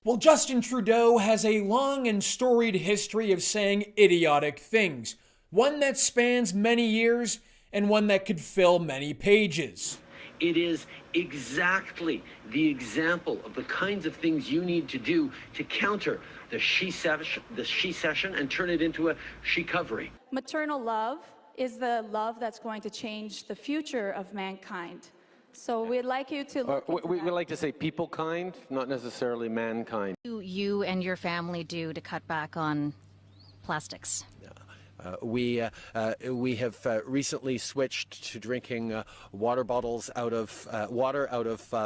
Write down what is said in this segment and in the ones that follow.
Well, Justin Trudeau has a long and storied history of saying idiotic things, one that spans many years and one that could fill many pages. It is exactly the example of the kinds of things you need to do to counter the she-cession and turn it into a she-covery. Maternal love is the love that's going to change the future of mankind. So we'd like you to look we like to say people kind, not necessarily mankind. You and your family do to cut back on plastics? We have recently switched to drinking water bottles out of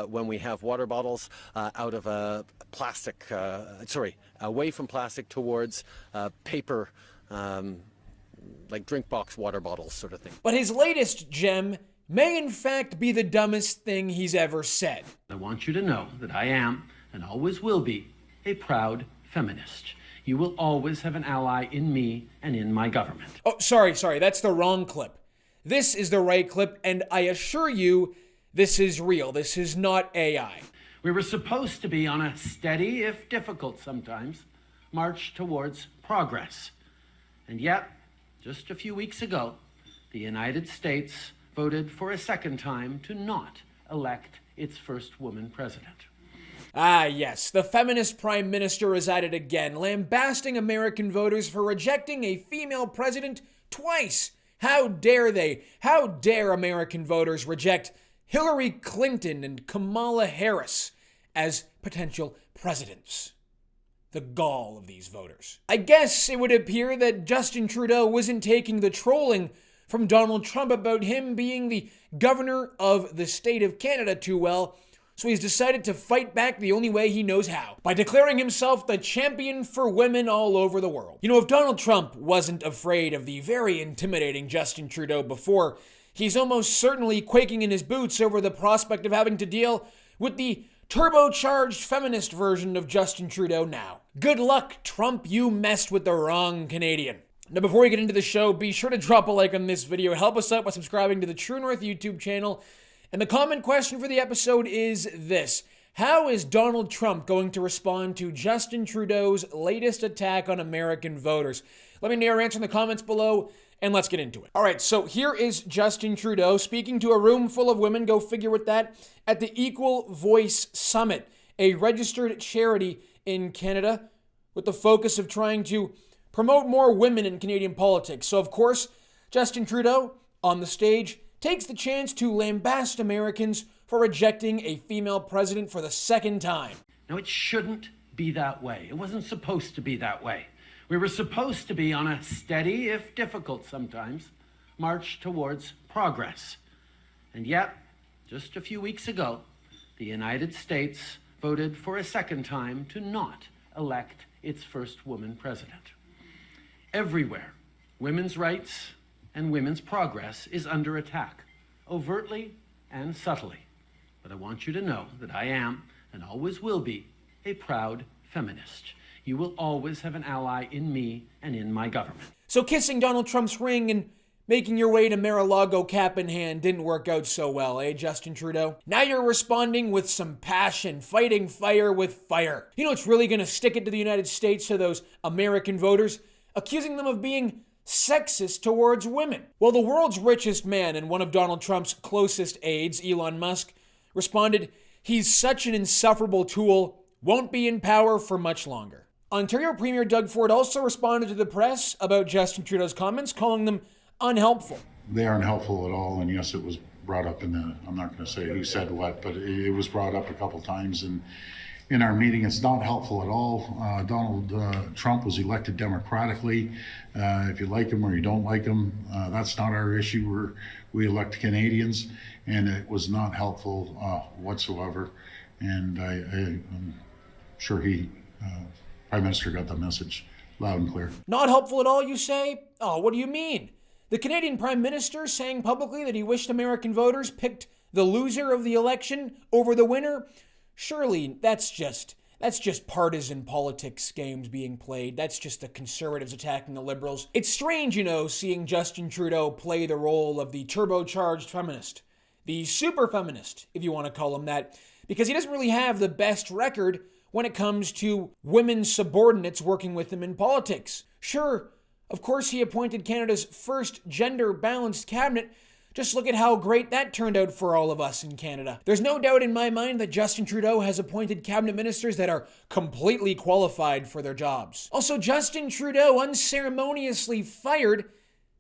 when we have water bottles out of plastic. Away from plastic towards paper, like drink box water bottles, sort of thing. But his latest gem may in fact be the dumbest thing he's ever said. I want you to know that I am, and always will be, a proud feminist. You will always have an ally in me and in my government. Oh, sorry, that's the wrong clip. This is the right clip, and I assure you, this is real. This is not AI. We were supposed to be on a steady, if difficult sometimes, march towards progress. And yet, just a few weeks ago, the United States voted for a second time to not elect its first woman president. Ah, yes, the feminist prime minister is at it again, lambasting American voters for rejecting a female president twice. How dare they? How dare American voters reject Hillary Clinton and Kamala Harris as potential presidents? The gall of these voters. I guess it would appear that Justin Trudeau wasn't taking the trolling from Donald Trump about him being the governor of the state of Canada too well, so he's decided to fight back the only way he knows how, by declaring himself the champion for women all over the world. You know, if Donald Trump wasn't afraid of the very intimidating Justin Trudeau before, he's almost certainly quaking in his boots over the prospect of having to deal with the turbocharged feminist version of Justin Trudeau now. Good luck, Trump, you messed with the wrong Canadian. Now, before we get into the show, be sure to drop a like on this video. Help us out by subscribing to the True North YouTube channel. And the comment question for the episode is this: how is Donald Trump going to respond to Justin Trudeau's latest attack on American voters? Let me know your answer in the comments below, and let's get into it. All right, so here is Justin Trudeau speaking to a room full of women, go figure with that, at the Equal Voice Summit, a registered charity in Canada with the focus of trying to promote more women in Canadian politics. So, of course, Justin Trudeau, on the stage, takes the chance to lambast Americans for rejecting a female president for the second time. Now, it shouldn't be that way. It wasn't supposed to be that way. We were supposed to be on a steady, if difficult sometimes, march towards progress. And yet, just a few weeks ago, the United States voted for a second time to not elect its first woman president. Everywhere, women's rights and women's progress is under attack, overtly and subtly. But I want you to know that I am, and always will be, a proud feminist. You will always have an ally in me and in my government. So kissing Donald Trump's ring and making your way to Mar-a-Lago cap in hand didn't work out so well, eh, Justin Trudeau? Now you're responding with some passion, fighting fire with fire. You know what's really going to stick it to the United States, to those American voters? Accusing them of being sexist towards women. Well, the world's richest man and one of Donald Trump's closest aides, Elon Musk, responded, "He's such an insufferable tool, won't be in power for much longer." Ontario Premier Doug Ford also responded to the press about Justin Trudeau's comments, calling them unhelpful. They aren't helpful at all, and yes, it was brought up I'm not going to say who said what, but it was brought up a couple times in our meeting. It's not helpful at all. Donald Trump was elected democratically. If you like him or you don't like him, that's not our issue. We elect Canadians, and it was not helpful whatsoever. And I'm sure Prime Minister got the message loud and clear. Not helpful at all, you say? Oh, what do you mean? The Canadian Prime Minister saying publicly that he wished American voters picked the loser of the election over the winner? Surely that's just partisan politics games being played. That's just the conservatives attacking the liberals. It's strange, seeing Justin Trudeau play the role of the turbocharged feminist, the super feminist, if you want to call him that, because he doesn't really have the best record when it comes to women's subordinates working with him in politics. Sure, of course he appointed Canada's first gender-balanced cabinet. Just look at how great that turned out for all of us in Canada. There's no doubt in my mind that Justin Trudeau has appointed cabinet ministers that are completely qualified for their jobs. Also, Justin Trudeau unceremoniously fired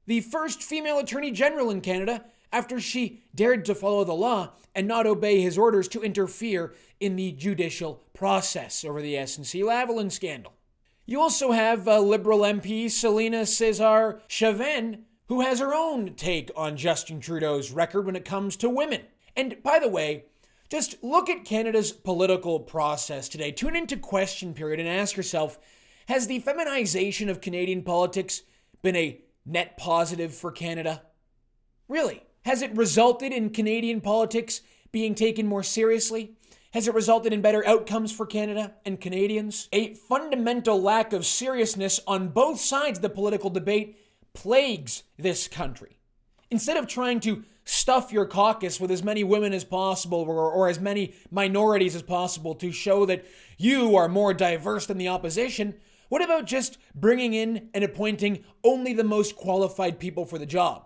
the first female attorney general in Canada after she dared to follow the law and not obey his orders to interfere in the judicial process over the SNC-Lavalin scandal. You also have Liberal MP Selina César-Chavin, who has her own take on Justin Trudeau's record when it comes to women. And by the way, just look at Canada's political process today. Tune into Question Period and ask yourself, has the feminization of Canadian politics been a net positive for Canada? Really? Has it resulted in Canadian politics being taken more seriously? Has it resulted in better outcomes for Canada and Canadians? A fundamental lack of seriousness on both sides of the political debate plagues this country. Instead of trying to stuff your caucus with as many women as possible or as many minorities as possible to show that you are more diverse than the opposition, what about just bringing in and appointing only the most qualified people for the job?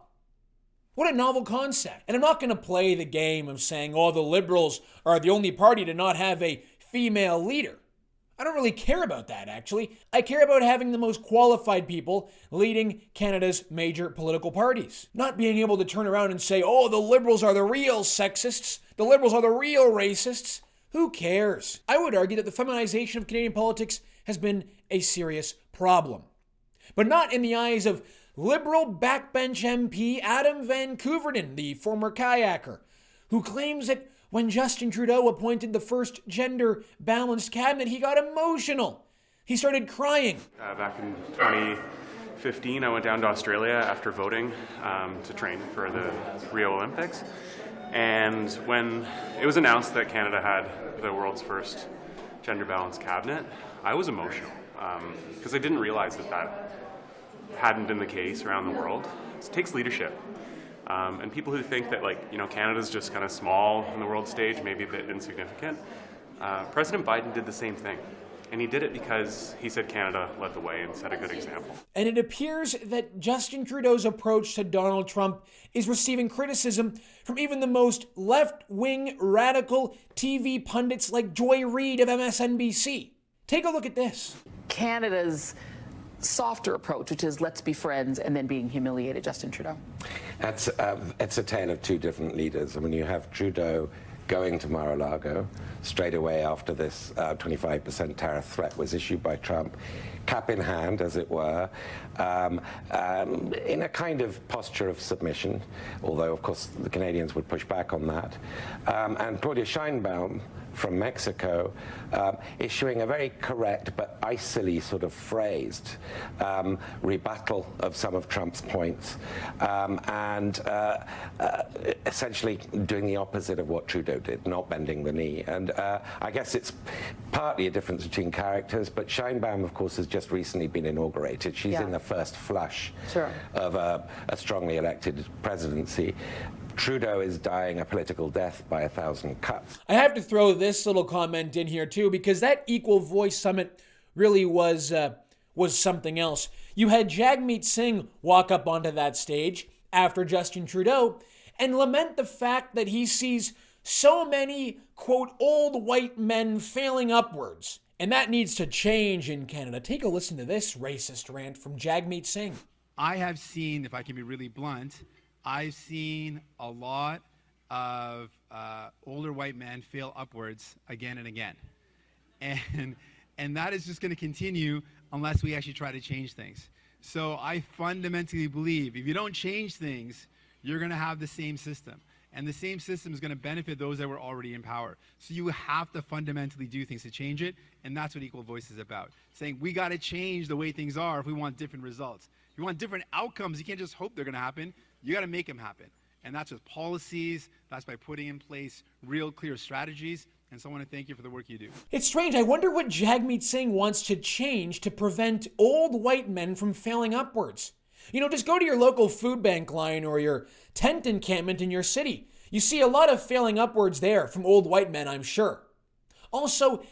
What a novel concept. And I'm not going to play the game of saying, oh, the Liberals are the only party to not have a female leader. I don't really care about that, actually. I care about having the most qualified people leading Canada's major political parties. Not being able to turn around and say, oh, the Liberals are the real sexists. The Liberals are the real racists. Who cares? I would argue that the feminization of Canadian politics has been a serious problem. But not in the eyes of Liberal backbench MP Adam Van Koeverden, the former kayaker, who claims that when Justin Trudeau appointed the first gender-balanced cabinet, he got emotional. He started crying. Back in 2015, I went down to Australia after voting to train for the Rio Olympics. And when it was announced that Canada had the world's first gender-balanced cabinet, I was emotional because I didn't realize that hadn't been the case around the world. It takes leadership. And people who think that, Canada's just kind of small on the world stage, maybe a bit insignificant, President Biden did the same thing. And he did it because he said Canada led the way and set a good example. And it appears that Justin Trudeau's approach to Donald Trump is receiving criticism from even the most left-wing radical TV pundits like Joy Reid of MSNBC. Take a look at this. Canada's softer approach, which is let's be friends, and then being humiliated, Justin Trudeau? It's a tale of two different leaders. I mean, you have Trudeau going to Mar-a-Lago straight away after this 25% tariff threat was issued by Trump, cap in hand, as it were, in a kind of posture of submission, although, of course, the Canadians would push back on that. And Claudia Sheinbaum from Mexico issuing a very correct but icily sort of phrased rebuttal of some of Trump's points and essentially doing the opposite of what Trudeau did, not bending the knee. And I guess it's partly a difference between characters, but Sheinbaum, of course, has just recently been inaugurated. She's in the first flush of a strongly elected presidency. Trudeau is dying a political death by 1,000 cuts. I have to throw this little comment in here too, because that Equal Voice Summit really was something else. You had Jagmeet Singh walk up onto that stage after Justin Trudeau and lament the fact that he sees so many, quote, old white men failing upwards. And that needs to change in Canada. Take a listen to this racist rant from Jagmeet Singh. I have seen, if I can be really blunt, I've seen a lot of older white men fail upwards again and again. And that is just going to continue unless we actually try to change things. So I fundamentally believe if you don't change things, you're going to have the same system. And the same system is going to benefit those that were already in power. So you have to fundamentally do things to change it. And that's what Equal Voice is about. Saying we got to change the way things are if we want different results. If you want different outcomes, you can't just hope they're going to happen. You got to make them happen. And that's with policies. That's by putting in place real clear strategies. And so I want to thank you for the work you do. It's strange. I wonder what Jagmeet Singh wants to change to prevent old white men from failing upwards. You know, just go to your local food bank line or your tent encampment in your city. You see a lot of failing upwards there from old white men, I'm sure. Also,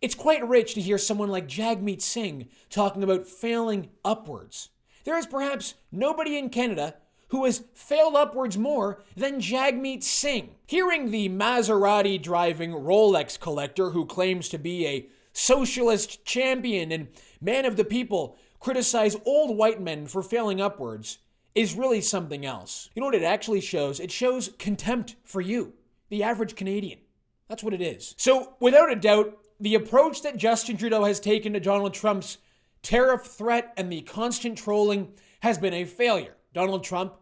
It's quite rich to hear someone like Jagmeet Singh talking about failing upwards. There is perhaps nobody in Canada who has failed upwards more than Jagmeet Singh. Hearing the Maserati-driving Rolex collector who claims to be a socialist champion and man of the people criticize old white men for failing upwards is really something else. You know what it actually shows? It shows contempt for you, the average Canadian. That's what it is. So, without a doubt, the approach that Justin Trudeau has taken to Donald Trump's tariff threat and the constant trolling has been a failure. Donald Trump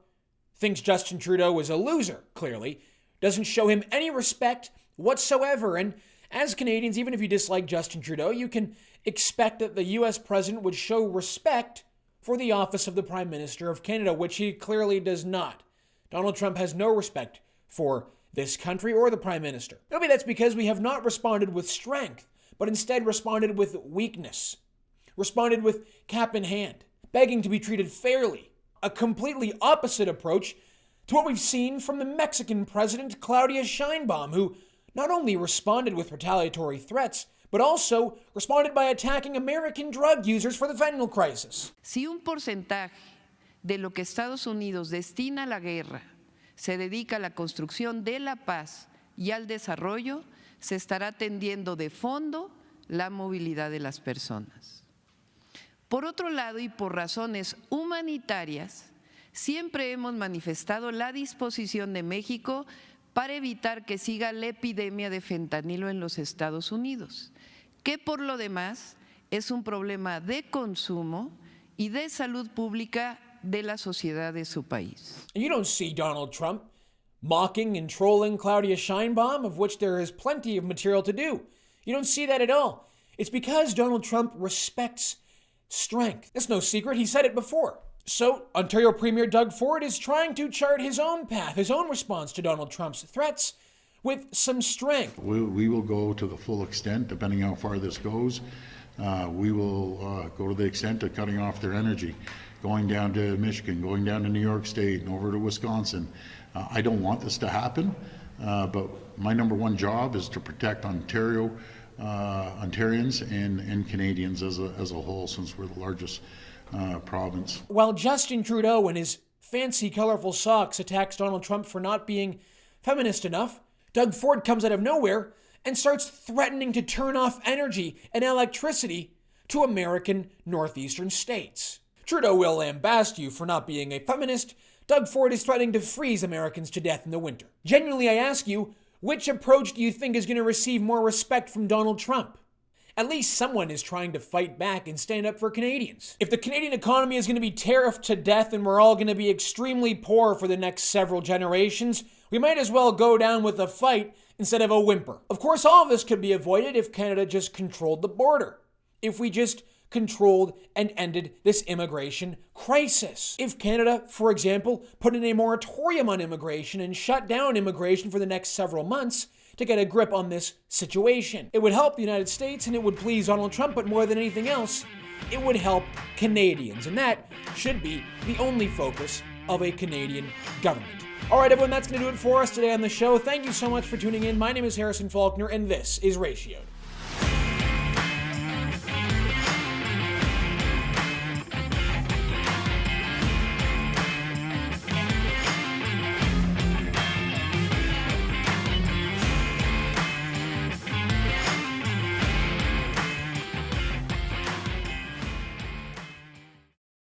thinks Justin Trudeau is a loser, clearly, doesn't show him any respect whatsoever, and as Canadians, even if you dislike Justin Trudeau, you can expect that the US president would show respect for the office of the Prime Minister of Canada, which he clearly does not. Donald Trump has no respect for this country or the Prime Minister. Maybe that's because we have not responded with strength, but instead responded with weakness, responded with cap in hand, begging to be treated fairly, a completely opposite approach to what we've seen from the Mexican president, Claudia Sheinbaum, who not only responded with retaliatory threats, but also responded by attacking American drug users for the fentanyl crisis. Si un porcentaje de lo que Estados Unidos destina a la guerra se dedica a la construcción de la paz y al desarrollo, se estará atendiendo de fondo la movilidad de las personas. Por otro lado, y por razones humanitarias, siempre hemos manifestado la disposición de México para evitar que siga la epidemia de fentanilo en los Estados Unidos, que por lo demás es un problema de consumo y de salud pública de la sociedad de su país. You don't see Donald Trump mocking and trolling Claudia Sheinbaum, of which there is plenty of material to do. You don't see that at all. It's because Donald Trump respects strength. It's no secret, he said it before. So, Ontario Premier Doug Ford is trying to chart his own path, his own response to Donald Trump's threats with some strength. We will go to the full extent, depending on how far this goes. We will go to the extent of cutting off their energy, going down to Michigan, going down to New York State, and over to Wisconsin. I don't want this to happen, but my number one job is to protect Ontarians and Canadians as a whole, since we're the largest province. While Justin Trudeau and his fancy, colorful socks attacks Donald Trump for not being feminist enough, Doug Ford comes out of nowhere and starts threatening to turn off energy and electricity to American northeastern states. Trudeau will lambast you for not being a feminist. Doug Ford is threatening to freeze Americans to death in the winter. Genuinely, I ask you, which approach do you think is going to receive more respect from Donald Trump? At least someone is trying to fight back and stand up for Canadians. If the Canadian economy is going to be tariffed to death and we're all going to be extremely poor for the next several generations, we might as well go down with a fight instead of a whimper. Of course, all of this could be avoided if Canada just controlled the border. If we just controlled and ended this immigration crisis. If Canada, for example, put in a moratorium on immigration and shut down immigration for the next several months to get a grip on this situation. It would help the United States and it would please Donald Trump, but more than anything else, it would help Canadians. And that should be the only focus of a Canadian government. All right, everyone, that's going to do it for us today on the show. Thank you so much for tuning in. My name is Harrison Faulkner, and this is Ratioed.